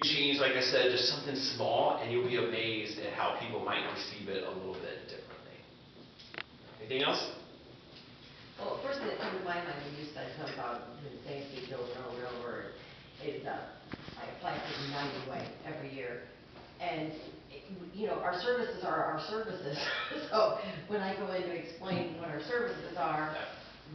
change, like I said, just something small, and you'll be amazed at how people might receive it a little bit differently. Anything else? Well, first thing that comes to my mind when you said something about the same speech over and over and over is I apply for the United Way every year. And, our services are our services. So when I go in to explain what our services are,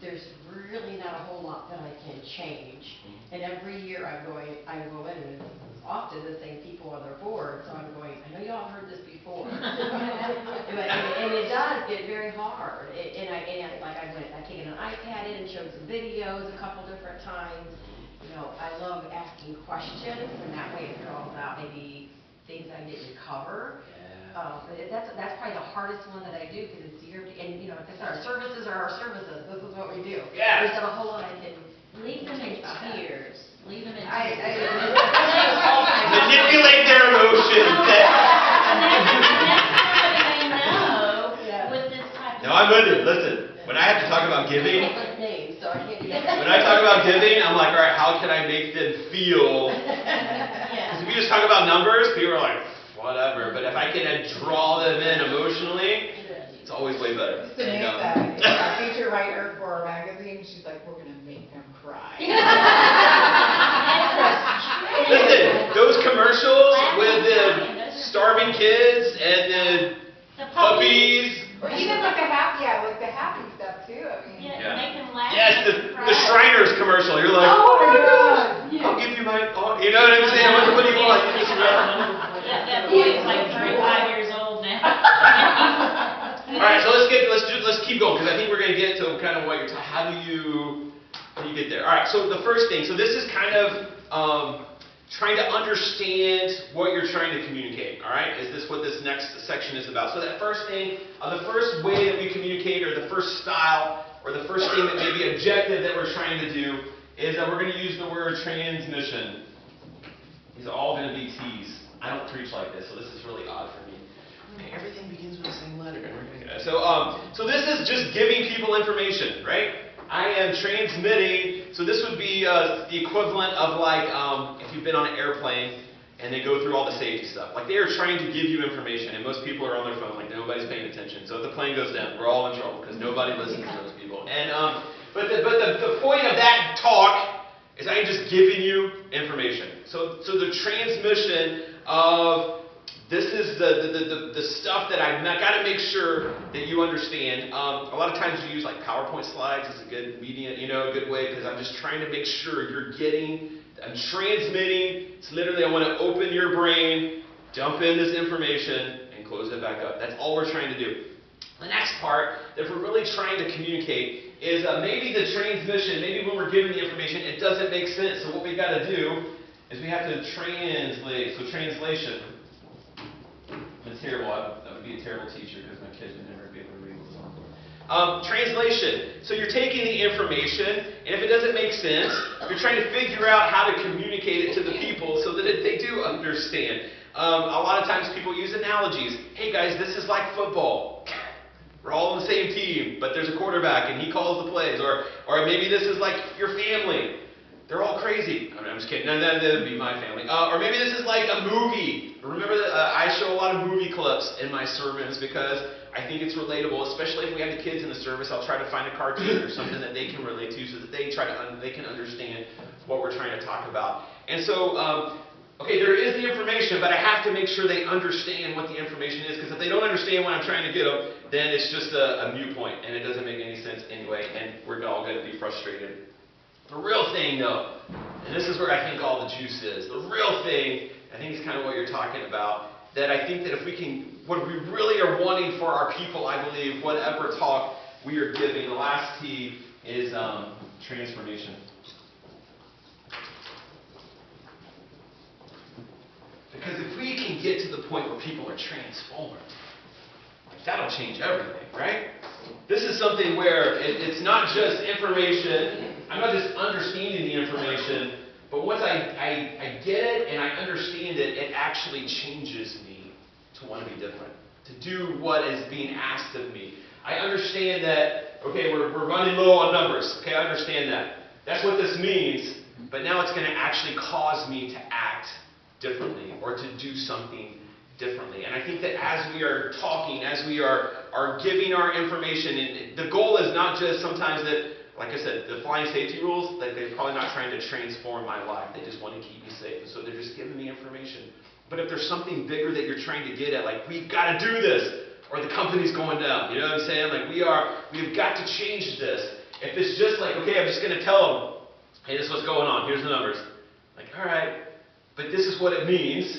there's really not a whole lot that I can change. And every year I go in and it's often the same people on their board, so I'm going, I know y'all heard this before. and it does get very hard. I've taken an iPad in and showed some videos a couple different times. I love asking questions, and that way if they're all about maybe things I didn't cover. That's probably the hardest one that I do, because it's like I said, our services are our services. This is what we do. Yeah. There's not a whole lot I can Leave them in tears. Leave them in I- tears. Manipulate their emotions. And that's what they know Yeah. with this type of. No, I'm with you. Listen, when I have to talk about I giving, can't put names, so I can't do that. when I talk about giving, I'm like, all right, how can I make them feel? Yeah. If we just talk about numbers, people are like, whatever. But if I can draw them in emotionally, it's always way better. Samantha is our feature writer for our magazine. She's like, we're going to make them cry. Listen, those commercials with the starving kids and the puppies. Or even like the happy stuff too. I mean, Yeah, Yeah. make them laugh. Yes, make them cry. the Shriners commercial. You're like, oh my God. I'll give you my, you know what I'm saying? What do you want? That boy's like 35 years old now. All right, so let's keep going, because I think we're going to get to kind of what you're talking. How do you get there? All right, so the first thing. So this is kind of trying to understand what you're trying to communicate. All right, is this what this next section is about? So that first thing, the first way that we communicate, or the first style, or the first thing that may be objective that we're trying to do, is that we're going to use the word transmission. These are all going to be T's. I don't preach like this, so this is really odd for me. Okay, everything begins with the same letter. So this is just giving people information, right? I am transmitting. So this would be the equivalent of like if you've been on an airplane and they go through all the safety stuff. Like they are trying to give you information, and most people are on their phone, like nobody's paying attention. So if the plane goes down, we're all in trouble because nobody listens to those people. And but the point of that talk is I'm just giving you information. So the transmission of this is the stuff that I've got to make sure that you understand. A lot of times you use like PowerPoint slides as a good medium, a good way, because I'm just trying to make sure you're getting. I'm transmitting. It's literally I want to open your brain, dump in this information, and close it back up. That's all we're trying to do. The next part that we're really trying to communicate is maybe the transmission. Maybe when we're giving the information, it doesn't make sense. So what we've got to do is we have to translate. So translation. It's terrible. I would be a terrible teacher because my kids would never be able to read this on. Translation. So you're taking the information, and if it doesn't make sense, you're trying to figure out how to communicate it to the people so that they do understand. A lot of times people use analogies. Hey guys, this is like football. We're all on the same team, but there's a quarterback and he calls the plays. Or maybe this is like your family. They're all crazy. I mean, I'm just kidding. No, that would be my family. Or maybe this is like a movie. Remember that I show a lot of movie clips in my sermons because I think it's relatable, especially if we have the kids in the service. I'll try to find a cartoon or something that they can relate to so that they can understand what we're trying to talk about. And so, okay, there is the information, but I have to make sure they understand what the information is, because if they don't understand what I'm trying to get them, then it's just a mute point, and it doesn't make any sense anyway, and we're all going to be frustrated. The real thing, though, and this is where I think all the juice is, the real thing, I think is kind of what you're talking about, that I think that if we can, what we really are wanting for our people, I believe, whatever talk we are giving, the last T is transformation. Because if we can get to the point where people are transformed, that'll change everything, right? This is something where it's not just information. I'm not just understanding the information, but once I get it and I understand it, it actually changes me to want to be different, to do what is being asked of me. I understand that, okay, we're running low on numbers. Okay, I understand that. That's what this means, but now it's going to actually cause me to act differently or to do something differently. And I think that as we are talking, as we are giving our information, and the goal is not just sometimes that, like I said, the flying safety rules, like they're probably not trying to transform my life. They just want to keep me safe. And so they're just giving me information. But if there's something bigger that you're trying to get at, like we've got to do this, or the company's going down, you know what I'm saying? Like we've got to change this. If it's just like, okay, I'm just going to tell them, hey, this is what's going on. Here's the numbers. Like, all right, but this is what it means.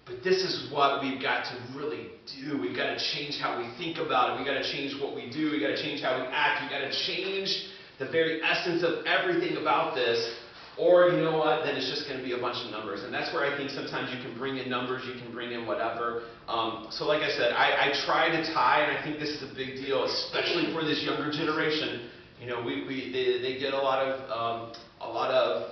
But this is what we've got to really do. We've got to change how we think about it. We've got to change what we do. We've got to change how we act. We've got to change the very essence of everything about this. Or, you know what, then it's just going to be a bunch of numbers. And that's where I think sometimes you can bring in numbers, you can bring in whatever. So like I said, I try to tie, and I think this is a big deal, especially for this younger generation. You know, they get a lot of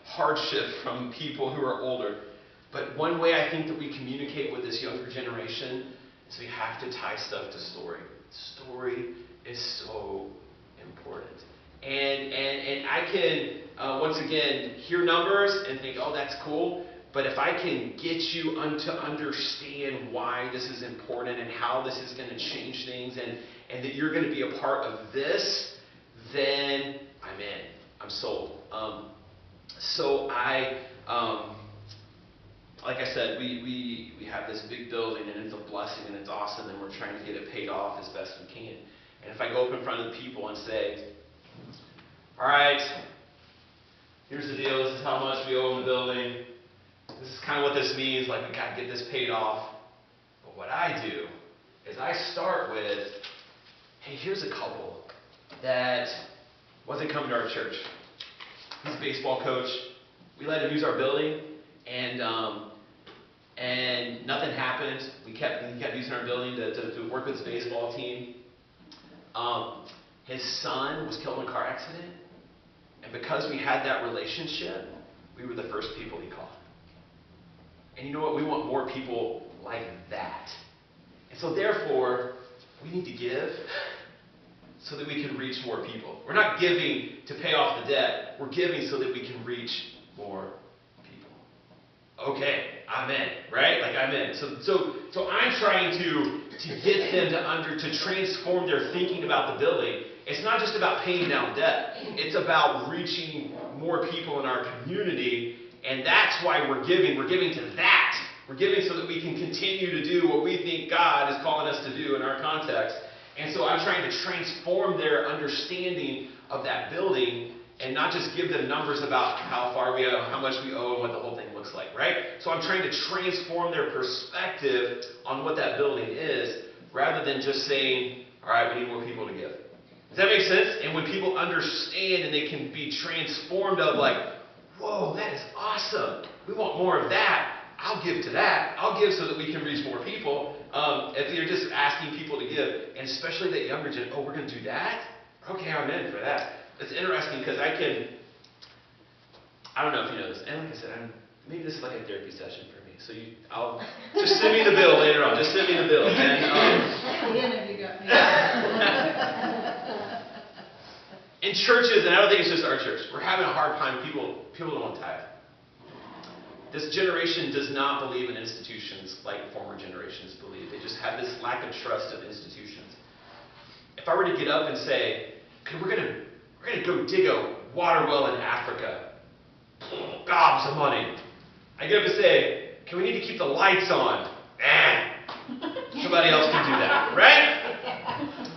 hardship from people who are older. But one way I think that we communicate with this younger generation is we have to tie stuff to story. Story is so important. And I can, once again, hear numbers and think, oh, that's cool. But if I can get you to understand why this is important and how this is going to change things and that you're going to be a part of this, then I'm in. I'm sold. Like I said, we have this big building and it's a blessing and it's awesome and we're trying to get it paid off as best we can. And if I go up in front of the people and say, all right, here's the deal, this is how much we owe in the building, this is kind of what this means, like we got to get this paid off. But what I do is I start with, hey, here's a couple that wasn't coming to our church. He's a baseball coach. We let him use our building, and nothing happened. He kept using our building to work with his baseball team. His son was killed in a car accident, and because we had that relationship, we were the first people he called. And you know what? We want more people like that. And so therefore, we need to give so that we can reach more people. We're not giving to pay off the debt. We're giving so that we can reach more people. Okay, I'm in, right? Like I'm in. So I'm trying to get them to transform their thinking about the building. It's not just about paying down debt. It's about reaching more people in our community, and that's why we're giving. We're giving to that. We're giving so that we can continue to do what we think God is calling us to do in our context. And so I'm trying to transform their understanding of that building and not just give them numbers about how far we owe, how much we owe, and what the whole thing looks like, right? So I'm trying to transform their perspective on what that building is rather than just saying, all right, we need more people to give. Does that make sense? And when people understand and they can be transformed of like, whoa, that is awesome. We want more of that. I'll give to that. I'll give so that we can reach more people. If you're just asking people to give, and especially that younger gen, oh, we're going to do that? Okay, I'm in for that. It's interesting because I don't know if you know this, and like I said, maybe this is like a therapy session for me. So I'll just send me the bill later on. Just send me the bill. And, in churches, and I don't think it's just our church, we're having a hard time. People don't want to tithe. This generation does not believe in institutions like former generations believed. They just have this lack of trust of institutions. If I were to get up and say, okay, we're gonna go dig a water well in Africa, gobs of money. I get up and say, okay, we need to keep the lights on. Somebody else can do that, right?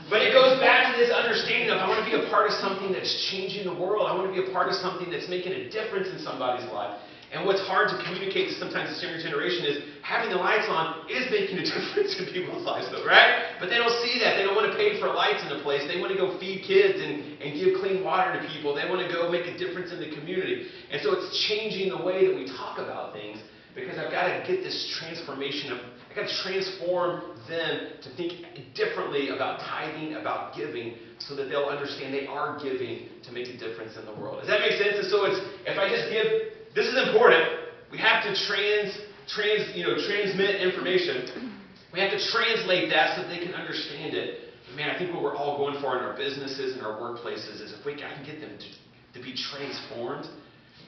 But it goes back to this understanding of I want to be a part of something that's changing the world. I want to be a part of something that's making a difference in somebody's life. And what's hard to communicate to sometimes this younger generation is having the lights on is making a difference in people's lives, though, right? But they don't see that. They don't want to pay for lights in a place. They want to go feed kids and give clean water to people. They want to go make a difference in the community. And so it's changing the way that we talk about things because I've got to get this transformation I've got to transform them to think differently about tithing, about giving, so that they'll understand they are giving to make a difference in the world. Does that make sense? And so if I just give, this is important. We have to transmit information. We have to translate that so that they can understand it. But man, I think what we're all going for in our businesses and our workplaces is if I can get them to be transformed,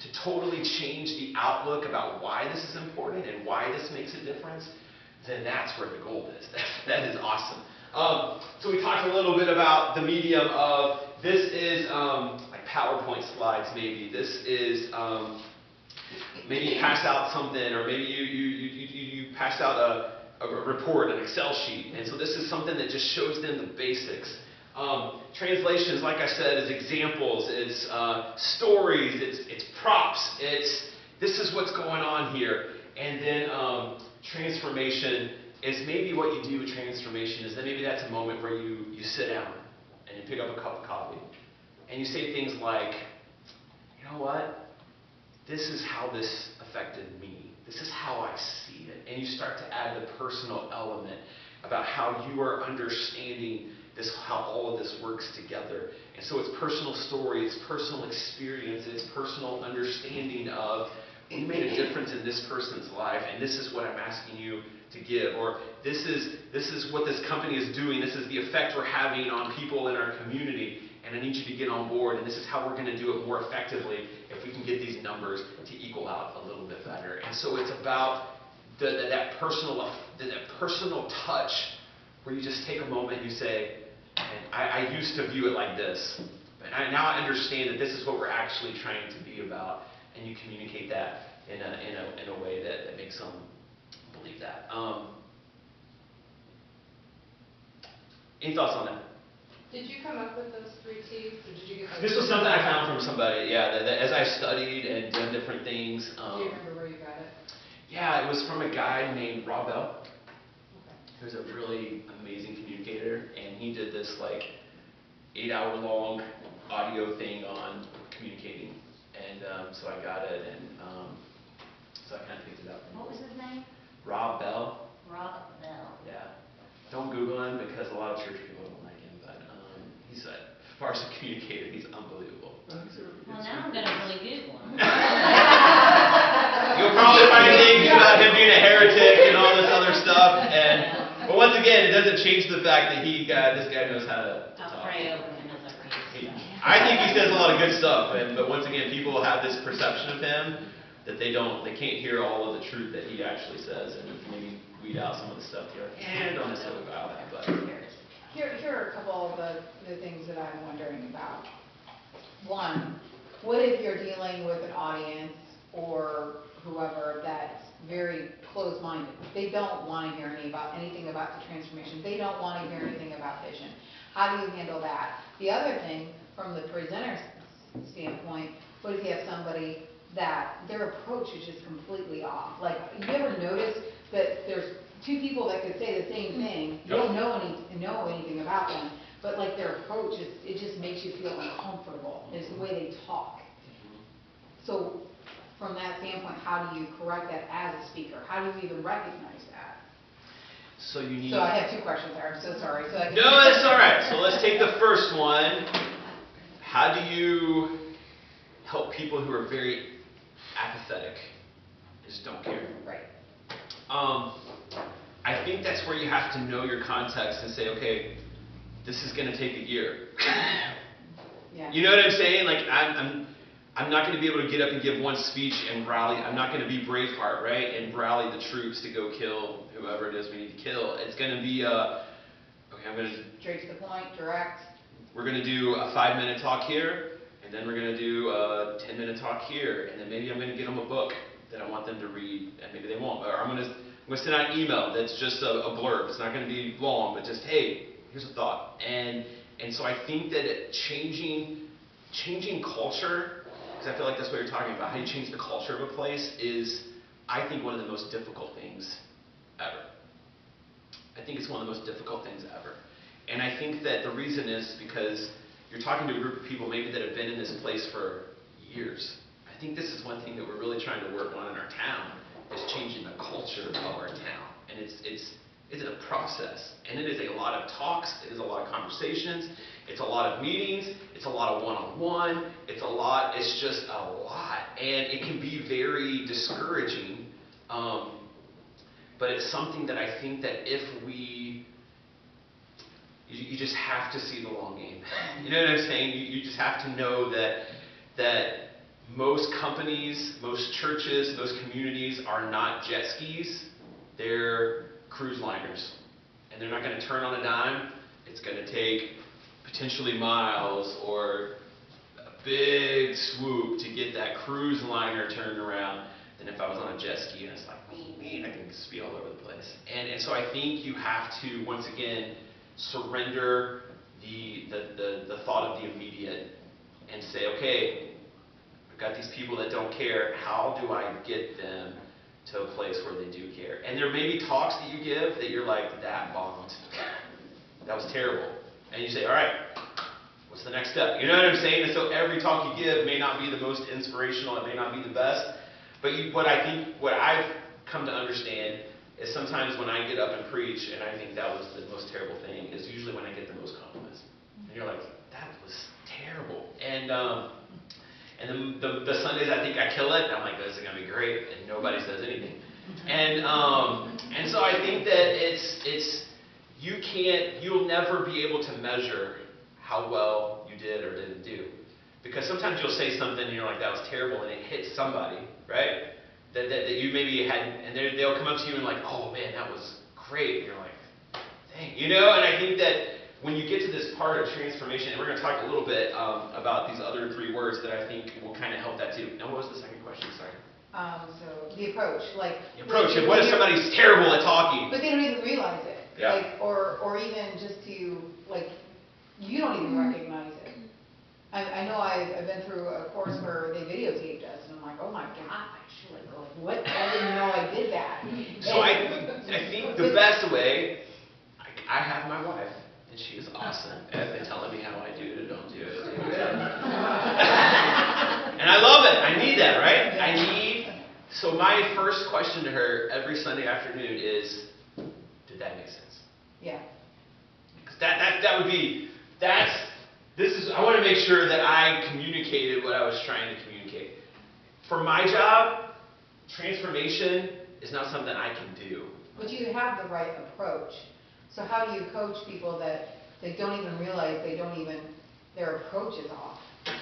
to totally change the outlook about why this is important and why this makes a difference, then that's where the gold is. That is awesome. So we talked a little bit about the medium of, this is like PowerPoint slides maybe. This is, maybe you pass out something, or maybe you pass out a report, an Excel sheet. And so this is something that just shows them the basics. Translations, like I said, is examples, it's stories, it's props, this is what's going on here. And then transformation is maybe what you do with transformation is that maybe that's a moment where you sit down and you pick up a cup of coffee and you say things like, you know what, this is how this affected me. This is how I see it. And you start to add the personal element about how you are understanding this, how all of this works together. And so it's personal story, it's personal experience, it's personal understanding of, we made a difference in this person's life, and this is what I'm asking you to give. Or this is what this company is doing, this is the effect we're having on people in our community, and I need you to get on board, and this is how we're going to do it more effectively if we can get these numbers to equal out a little bit better. And so it's about that personal touch where you just take a moment and you say, I used to view it like this, but now I understand that this is what we're actually trying to be about, and you communicate that in a way that makes them believe that. Any thoughts on that? Did you come up with those 3 T's, or did you get those? This was something I found from somebody, yeah, that as I studied and done different things. Do you remember where you got it? Yeah, it was from a guy named Rob Bell, Okay. who's a really amazing communicator, and he did this like 8-hour-long audio thing on communicating, and so I got it, and so I kind of picked it up. What was his name? Rob Bell. Rob Bell. Yeah. Don't Google him because a lot of church people don't like him, but he's as far as a communicator, he's unbelievable. Well, now I'm going to really Google him. You'll probably find things about him being a heretic and all this other stuff, but once again, it doesn't change the fact that this guy knows how to I'll talk. pray over him as I read. I think he says a lot of good stuff, but once again, people have this perception of him that they can't hear all of the truth that he actually says, and maybe weed out some of the stuff here. Don't necessarily go out that, but. Here are a couple of the things that I'm wondering about. One, what if you're dealing with an audience or whoever that's very closed-minded? They don't want to hear anything about the transformation. They don't want to hear anything about vision. How do you handle that? The other thing, from the presenter's standpoint, what if you have somebody that their approach is just completely off? Like, you ever notice that there's 2 people that could say the same thing, you don't know anything about them, but like their approach, it just makes you feel uncomfortable, is the way they talk. So from that standpoint, how do you correct that as a speaker? How do you even recognize that? So you need. So I have 2 questions there, I'm so sorry. So No, that's all right. So let's take the first one. How do you help people who are very apathetic, just don't care? Right. I think that's where you have to know your context and say, okay, this is going to take a year. Yeah. You know what I'm saying? Like, I'm not going to be able to get up and give one speech and rally. I'm not going to be Braveheart, right? And rally the troops to go kill whoever it is we need to kill. It's going to be, okay, I'm going to. Straight to the point, direct. We're going to do a 5-minute talk here, and then we're going to do a 10-minute talk here, and then maybe I'm going to get them a book that I want them to read, and maybe they won't. Or I'm going to send out an email that's just a blurb. It's not going to be long, but just, hey, here's a thought. And so I think that changing culture, because I feel like that's what you're talking about, how you change the culture of a place is, I think, one of the most difficult things ever. I think it's one of the most difficult things ever. And I think that the reason is because you're talking to a group of people maybe that have been in this place for years. I think this is one thing that we're really trying to work on in our town, is changing the culture of our town. And it's a process. And it is a lot of talks, it is a lot of conversations, it's a lot of meetings, it's a lot of one-on-one, it's just a lot. And it can be very discouraging, but it's something that I think that if you just have to see the long game. You know what I'm saying? You just have to know that most companies, most churches, most communities are not jet skis. They're cruise liners. And they're not going to turn on a dime. It's going to take potentially miles or a big swoop to get that cruise liner turned around than if I was on a jet ski and it's like, I can just be all over the place. And so I think you have to, once again, surrender the thought of the immediate and say, okay, I've got these people that don't care. How do I get them to a place where they do care? And there may be talks that you give that you're like, that bombed. That was terrible. And you say, all right, what's the next step? You know what I'm saying? And so every talk you give may not be the most inspirational. It may not be the best. But what I've come to understand is sometimes when I get up and preach, and I think that was the most terrible thing, is usually when I get the most compliments. And you're like, that was terrible. And then the Sundays I think I kill it, and I'm like, this is going to be great, and nobody says anything. And so I think that you'll never be able to measure how well you did or didn't do. Because sometimes you'll say something and you're like, that was terrible, and it hits somebody, right? That you maybe had, and they'll come up to you and like, oh man, that was great. And you're like, dang. You know, and I think that when you get to this part of transformation, and we're going to talk a little bit about these other 3 words that I think will kind of help that too. Now, what was the second question? Sorry. So the approach, like. The approach. What if somebody's terrible at talking? But they don't even realize it. Yeah. Like, or even just to, like, you don't even recognize it. I know I've been through a course where they videotaped us, and I'm like, oh my gosh, like, what? I didn't know I did that. So I think the best way, I have my wife, and she is awesome at telling me how I do it or don't do it. And I love it. I need that, right? So my first question to her every Sunday afternoon is, did that make sense? Yeah. Because that would be, I want to make sure that I communicated what I was trying to communicate. For my job, transformation is not something I can do. But you have the right approach. So how do you coach people that they don't even realize their approach is off?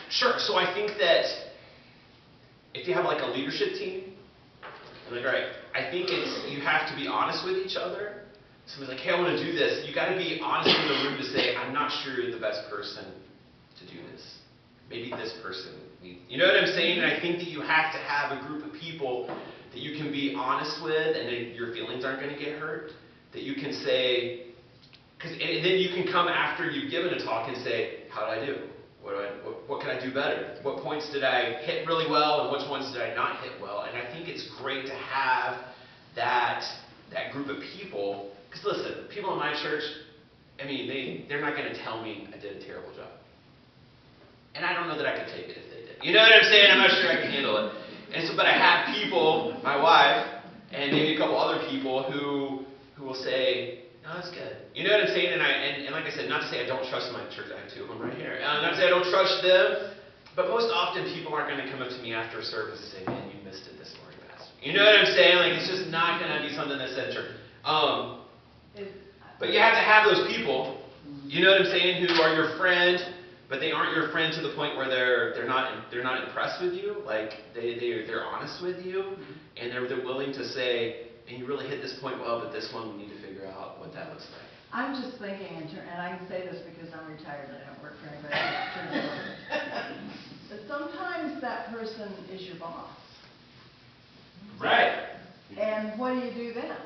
Sure. So I think that if you have like a leadership team, you're like, all right, I think you have to be honest with each other. Somebody's like, hey, I want to do this. You got to be honest in the room to say, I'm not sure you're the best person to do this. Maybe this person needs. You know what I'm saying? And I think that you have to have a group of people that you can be honest with, and that your feelings aren't going to get hurt. That you can say, and then you can come after you've given a talk and say, how did I do? What can I do better? What points did I hit really well, and which ones did I not hit well? And I think it's great to have that group of people. Because listen, people in my church, I mean, they're not going to tell me I did a terrible job. And I don't know that I could take it if they did. You know what I'm saying? I'm not sure I can handle it. And so, but I have people, my wife, and maybe a couple other people who will say, no, that's good. You know what I'm saying? And like I said, not to say I don't trust my church. I have 2 of them right here. Not to say I don't trust them, but most often people aren't going to come up to me after a service and say, man, you missed it this morning, Pastor. You know what I'm saying? Like, it's just not going to be something that's said in church. But you have to have those people, you know what I'm saying, who are your friend, but they aren't your friend to the point where they're not impressed with you. Like they're honest with you, and they're willing to say, and you really hit this point well, but this one we need to figure out what that looks like. I'm just thinking, and I can say this because I'm retired and I don't work for anybody else. But sometimes that person is your boss. Right. And what do you do then?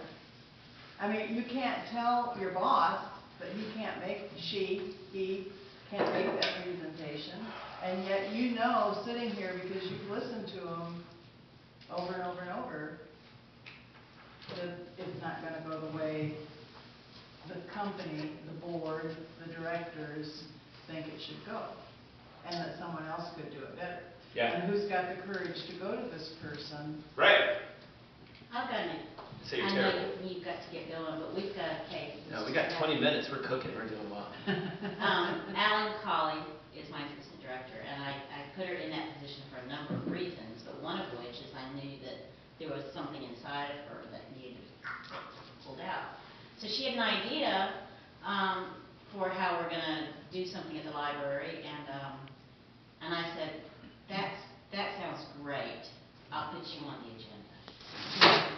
I mean, you can't tell your boss that he can't make, he can't make that presentation, and yet you know, sitting here, because you've listened to him over and over and over, that it's not going to go the way the company, the board, the directors think it should go, and that someone else could do it better. Yeah. And who's got the courage to go to this person? Right. I've got an, Say you're I know terrible. you've got to get going, but we've got a case. No, we got 20 minutes. We're cooking. We're doing well. Alan Colley is my assistant director, and I put her in that position for a number of reasons, but one of which is I knew that there was something inside of her that needed to be pulled out. So she had an idea for how we're going to do something at the library, and I said, That sounds great. I'll put you on the agenda.